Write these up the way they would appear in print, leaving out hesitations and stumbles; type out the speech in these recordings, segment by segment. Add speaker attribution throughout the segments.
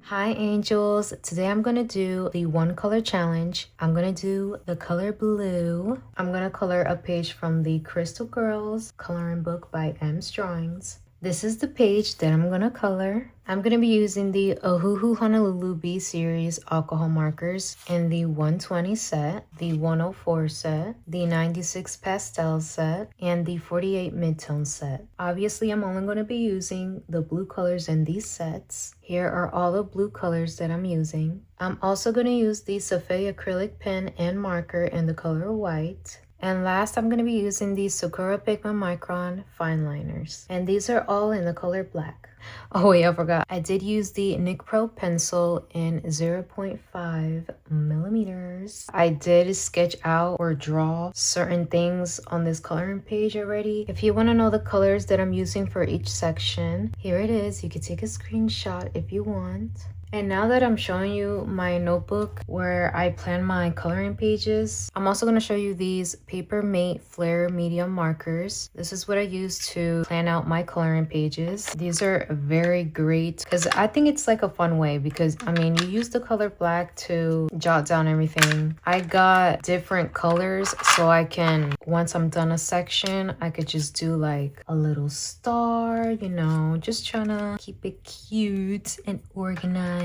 Speaker 1: Hi Angels, today I'm gonna do the one color challenge. I'm gonna do the color blue. I'm gonna color a page from the Crystal Girls coloring book by Emzdrawings. This is the page that I'm gonna color. I'm gonna be using the Ohuhu Honolulu B series alcohol markers in the 120 set, the 104 set, the 96 pastel set, and the 48 midtone set. Obviously, I'm only gonna be using the blue colors in these sets. Here are all the blue colors that I'm using. I'm also gonna use the SFAIH acrylic pen and marker in the color white. And last, I'm going to be using these SAKURA Pigma Micron Fineliners. And these are all in the color black. Oh wait, I forgot. I did use the Nicpro pencil in 0.5 millimeters. I did sketch out or draw certain things on this coloring page already. If you want to know the colors that I'm using for each section, here it is. You can take a screenshot if you want. And now that I'm showing you my notebook where I plan my coloring pages, I'm also going to show you these Paper Mate Flair medium markers. This is what I use to plan out my coloring pages. These are very great because I think it's like a fun way because, I mean, you use the color black to jot down everything. I got different colors so I can, once I'm done a section, I could just do like a little star, you know, just trying to keep it cute and organized.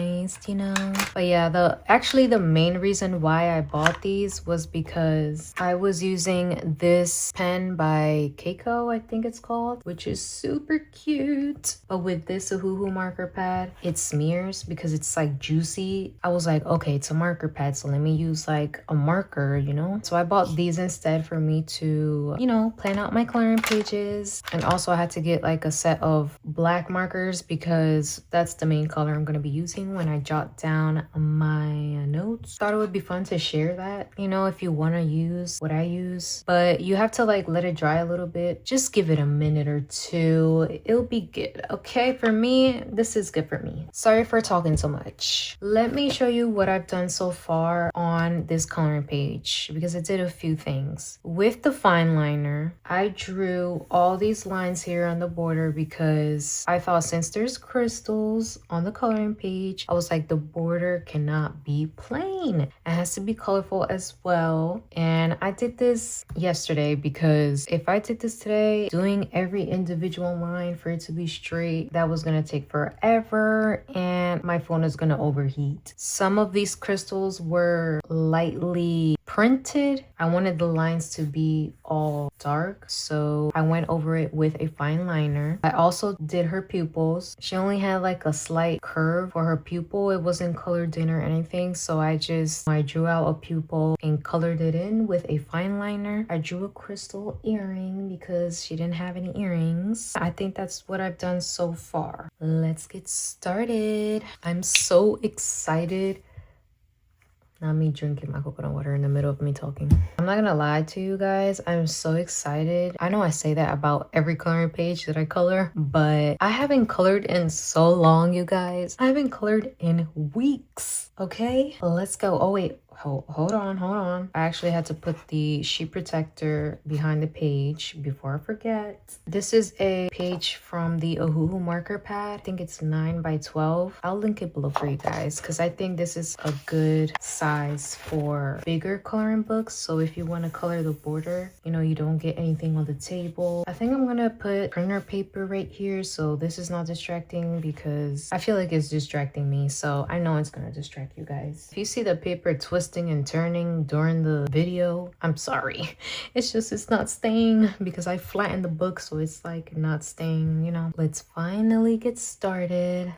Speaker 1: You know. But yeah, actually the main reason why I bought these was because I was using this pen by Keiko, I think it's called, which is super cute. But with this Ohuhu marker pad, it smears because it's like juicy. I was like, okay, it's a marker pad, so let me use like a marker, you know. So I bought these instead for me to, you know, plan out my coloring pages. And also I had to get like a set of black markers because that's the main color I'm going to be using when I jot down my notes. Thought it would be fun to share that, you know, if you want to use what I use, but you have to like let it dry a little bit. Just give it a minute or two. It'll be good. Okay, for me, this is good for me. Sorry for talking so much. Let me show you what I've done so far on this coloring page because I did a few things. With the fine liner, I drew all these lines here on the border because I thought since there's crystals on the coloring page, I was like, the border cannot be plain. It has to be colorful as well. And I did this yesterday because if I did this today, doing every individual line for it to be straight, that was going to take forever and my phone is going to overheat. Some of these crystals were lightly printed. I wanted the lines to be all dark, so I went over it with a fine liner. I also did her pupils. She only had like a slight curve for her pupil. It wasn't colored in or anything, so I drew out a pupil and colored it in with a fine liner. I drew a crystal earring because she didn't have any earrings. I think that's what I've done so far. Let's get started. I'm so excited. Not me drinking my coconut water in the middle of me talking. I'm not gonna lie to you guys, I'm so excited. I know I say that about every coloring page that I color, but I haven't colored in so long, you guys. I haven't colored in weeks. Okay, let's go. Oh wait, hold on. I actually had to put the sheet protector behind the page before I forget. This is a page from the Ohuhu marker pad. I think it's 9 by 12. I'll link it below for you guys because I think this is a good size for bigger coloring books. So if you want to color the border, you know, you don't get anything on the table. I think I'm gonna put printer paper right here so this is not distracting because I feel like it's distracting me, so I know it's gonna distract you guys. If you see the paper twisting and turning during the video, I'm sorry. It's not staying because I flattened the book, so it's like not staying, you know. Let's finally get started.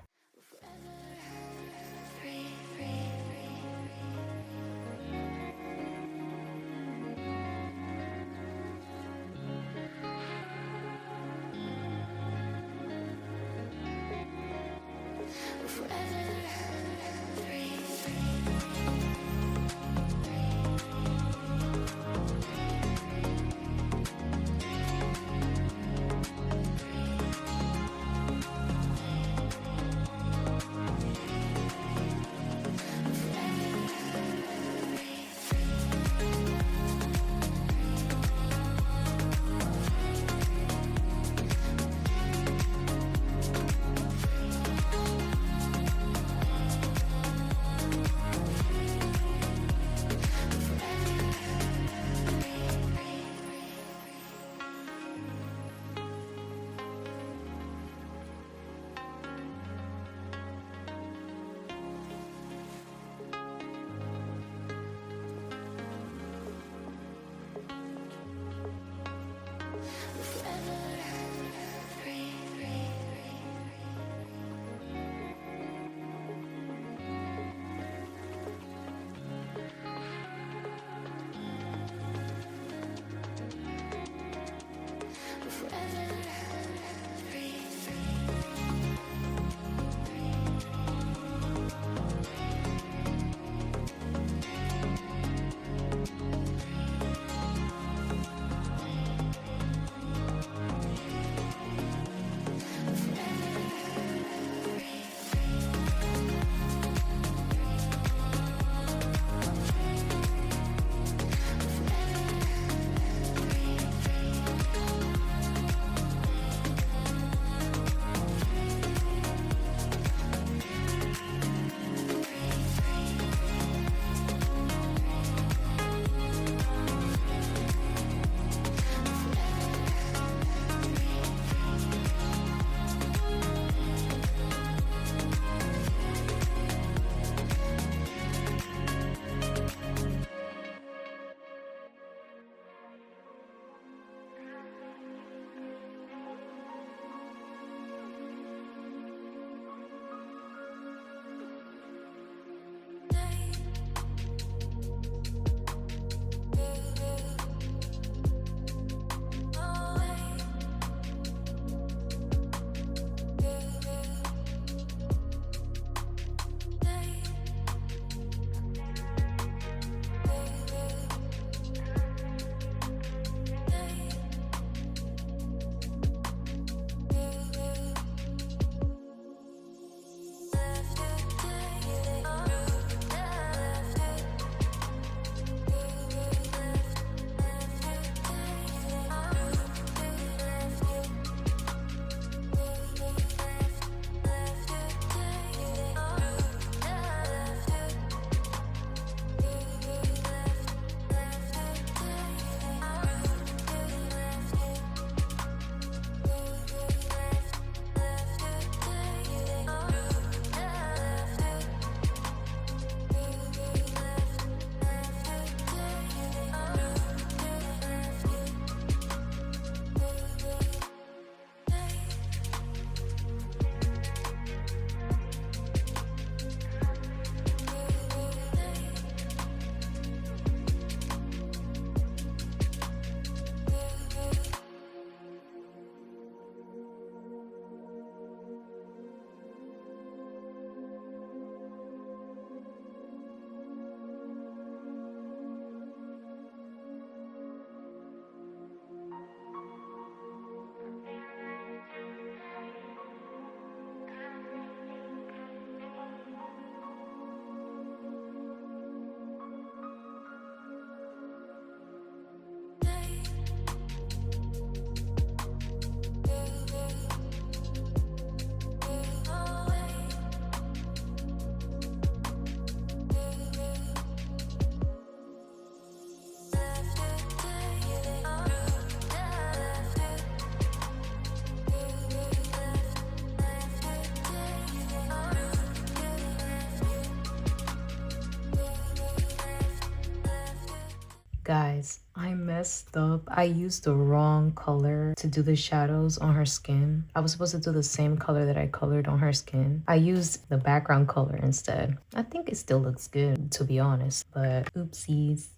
Speaker 1: Guys, I messed up. I used the wrong color to do the shadows on her skin. I was supposed to do the same color that I colored on her skin. I used the background color instead. I think it still looks good, to be honest, but oopsies.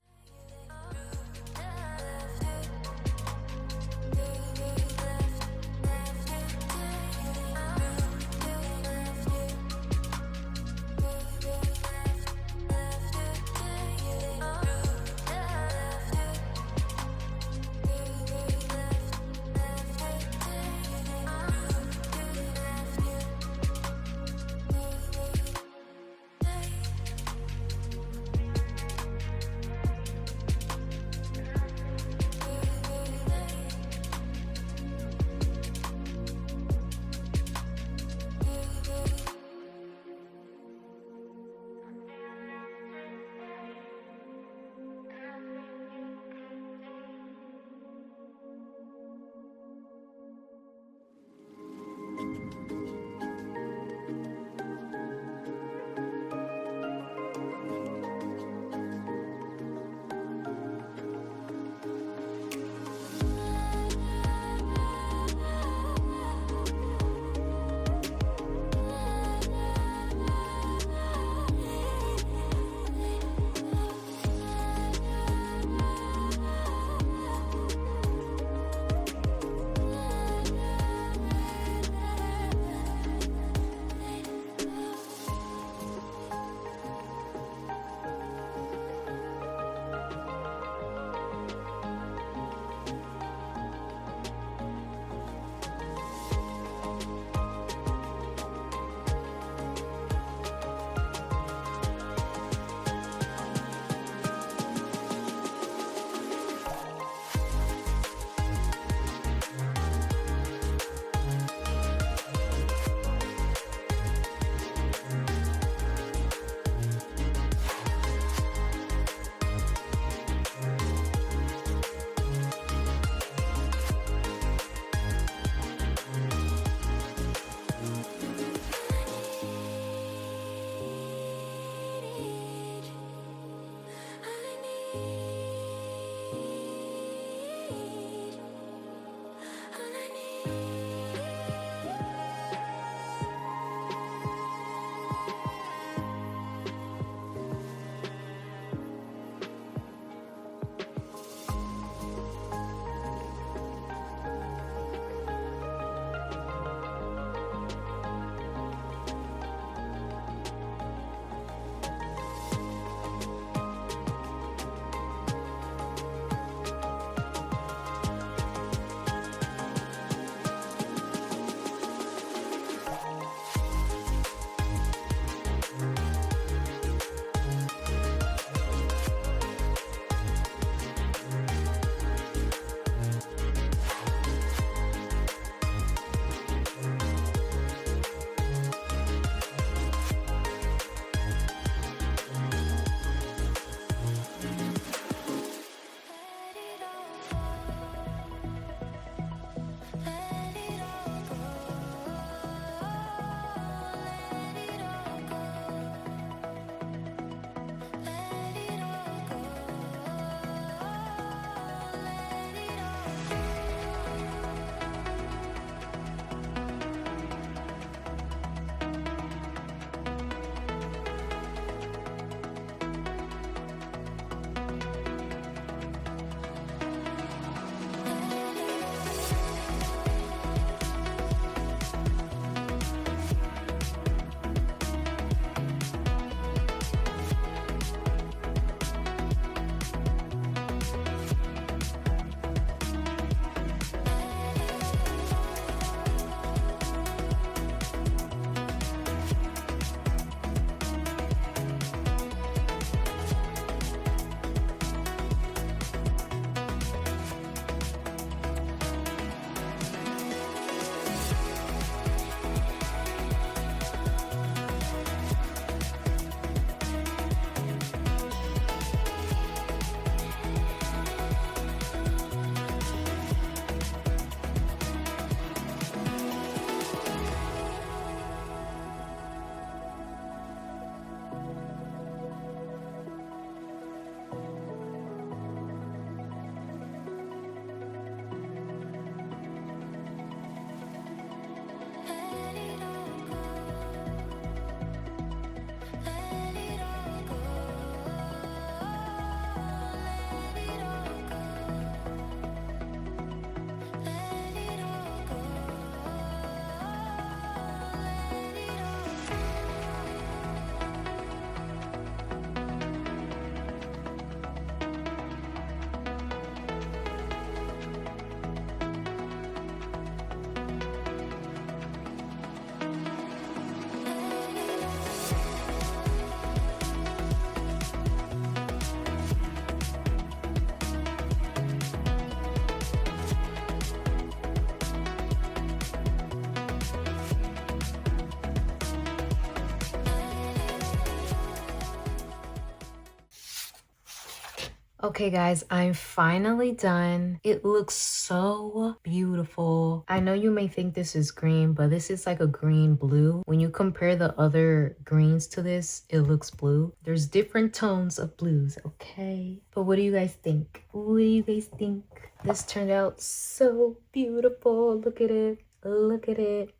Speaker 1: Okay guys, I'm finally done. It looks so beautiful. I know you may think this is green, but this is like a green blue. When you compare the other greens to this, it looks blue. There's different tones of blues, okay? But what do you guys think? What do you guys think? This turned out so beautiful. Look at it. Look at it.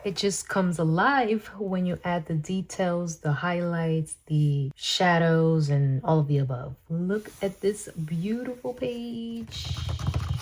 Speaker 1: It just comes alive when you add the details, the highlights, the shadows, and all of the above. Look at this beautiful page.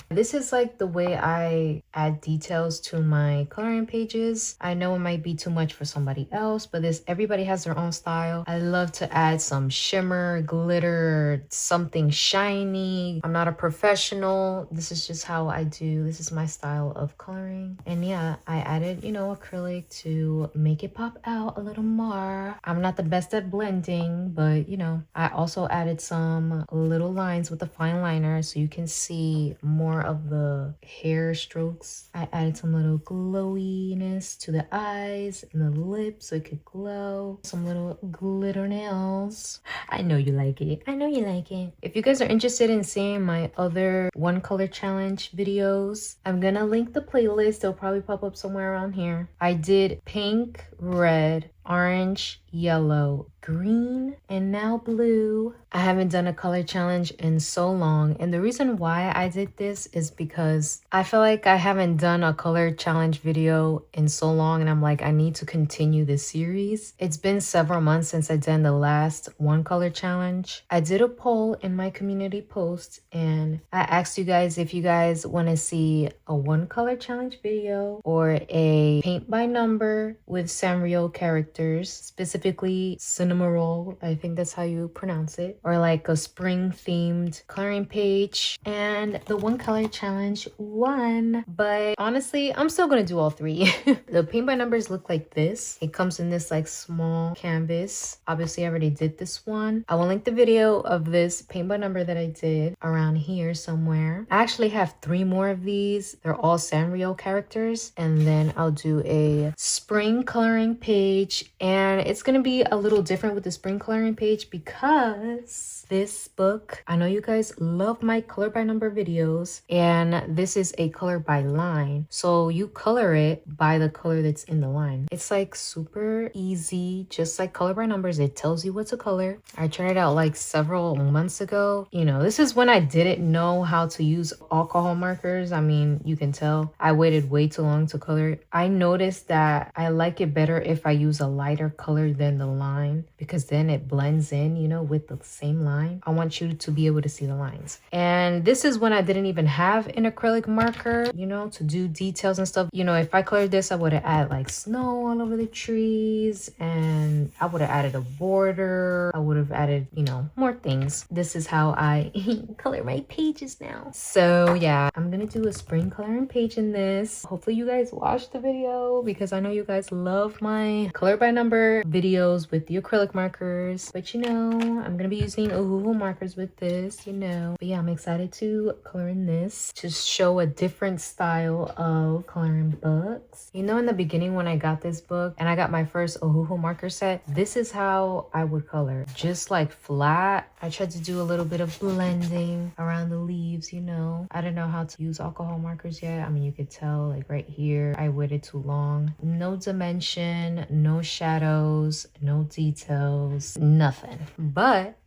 Speaker 1: This is like the way I add details to my coloring pages. I know it might be too much for somebody else, but everybody has their own style. I love to add some shimmer, glitter, something shiny. I'm not a professional. This is just how I do. This is my style of coloring. And yeah, I added, you know, acrylic to make it pop out a little more. I'm not the best at blending, but you know, I also added some little lines with the fine liner so you can see more of the hair strokes. I added some little glowiness to the eyes and the lips so it could glow. Some little glitter nails. I know you like it. I know you like it. If you guys are interested in seeing my other one color challenge videos, I'm gonna link the playlist. They'll probably pop up somewhere around here. I did pink, red, orange, yellow, green, and now blue. I haven't done a color challenge in so long, and the reason why I did this is because I feel like I haven't done a color challenge video in so long, and I'm like, I need to continue this series. It's been several months since I done the last one color challenge. I did a poll in my community post, and I asked you guys if you guys want to see a one color challenge video or a paint by number with Sanrio characters, specifically Cinnamoroll, I think that's how you pronounce it, or like a spring themed coloring page. And the one color challenge won, but honestly I'm still gonna do all three. The paint by numbers look like this. It comes in this like small canvas. Obviously I already did this one. I will link the video of this paint by number that I did around here somewhere. I actually have 3 more of these. They're all Sanrio characters, and then I'll do a spring coloring page, and it's gonna be a little different with the spring coloring page because this book, I know you guys love my color by number videos, and this is a color by line, so you color it by the color that's in the line. It's like super easy, just like color by numbers. It tells you what to color. I tried it out like several months ago. You know, this is when I didn't know how to use alcohol markers. I mean, you can tell I waited way too long to color it. I noticed that I like it better if I use a lighter color than the line, because then it blends in, you know, with the same line. I want you to be able to see the lines. And this is when I didn't even have an acrylic marker, you know, to do details and stuff. You know, if I colored this, I would have added like snow all over the trees, and I would have added a border. I would have added, you know, more things. This is how I color my pages now. So yeah, I'm gonna do a spring coloring page in this. Hopefully you guys watched the video, because I know you guys love my color by number videos with the acrylic markers. But you know, I'm gonna be using Ohuhu markers with this, you know. But yeah, I'm excited to color in this to show a different style of coloring books. You know, in the beginning when I got this book and I got my first Ohuhu marker set, this is how I would color, just like flat. I tried to do a little bit of blending around the leaves, you know. I don't know how to use alcohol markers yet. I mean, you could tell like right here, I waited too long. No dimension, no shadows, no details, nothing. But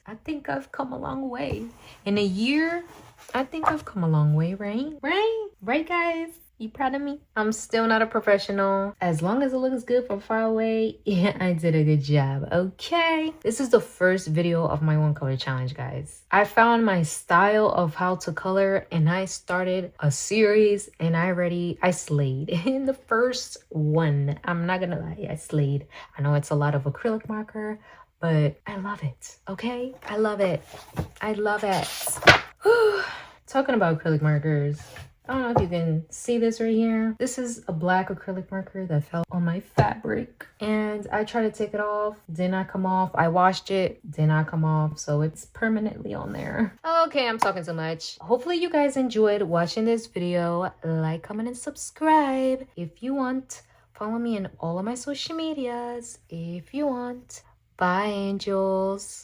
Speaker 1: I think I've come a long way. In a year, I think I've come a long way, right? Right, guys? You proud of me? I'm still not a professional. As long as it looks good from far away, yeah, I did a good job, okay? This is the first video of my one color challenge, guys. I found my style of how to color, and I started a series, and I slayed in the first one. I'm not gonna lie, I slayed. I know it's a lot of acrylic marker, but I love it, okay? I love it. I love it. Talking about acrylic markers, I don't know if you can see this right here. This is a black acrylic marker that fell on my fabric, and I tried to take it off, did not come off. I washed it, did not come off, so it's permanently on there. Okay, I'm talking too much. Hopefully you guys enjoyed watching this video. Like, comment, and subscribe if you want. Follow me in all of my social medias if you want. Bye, angels.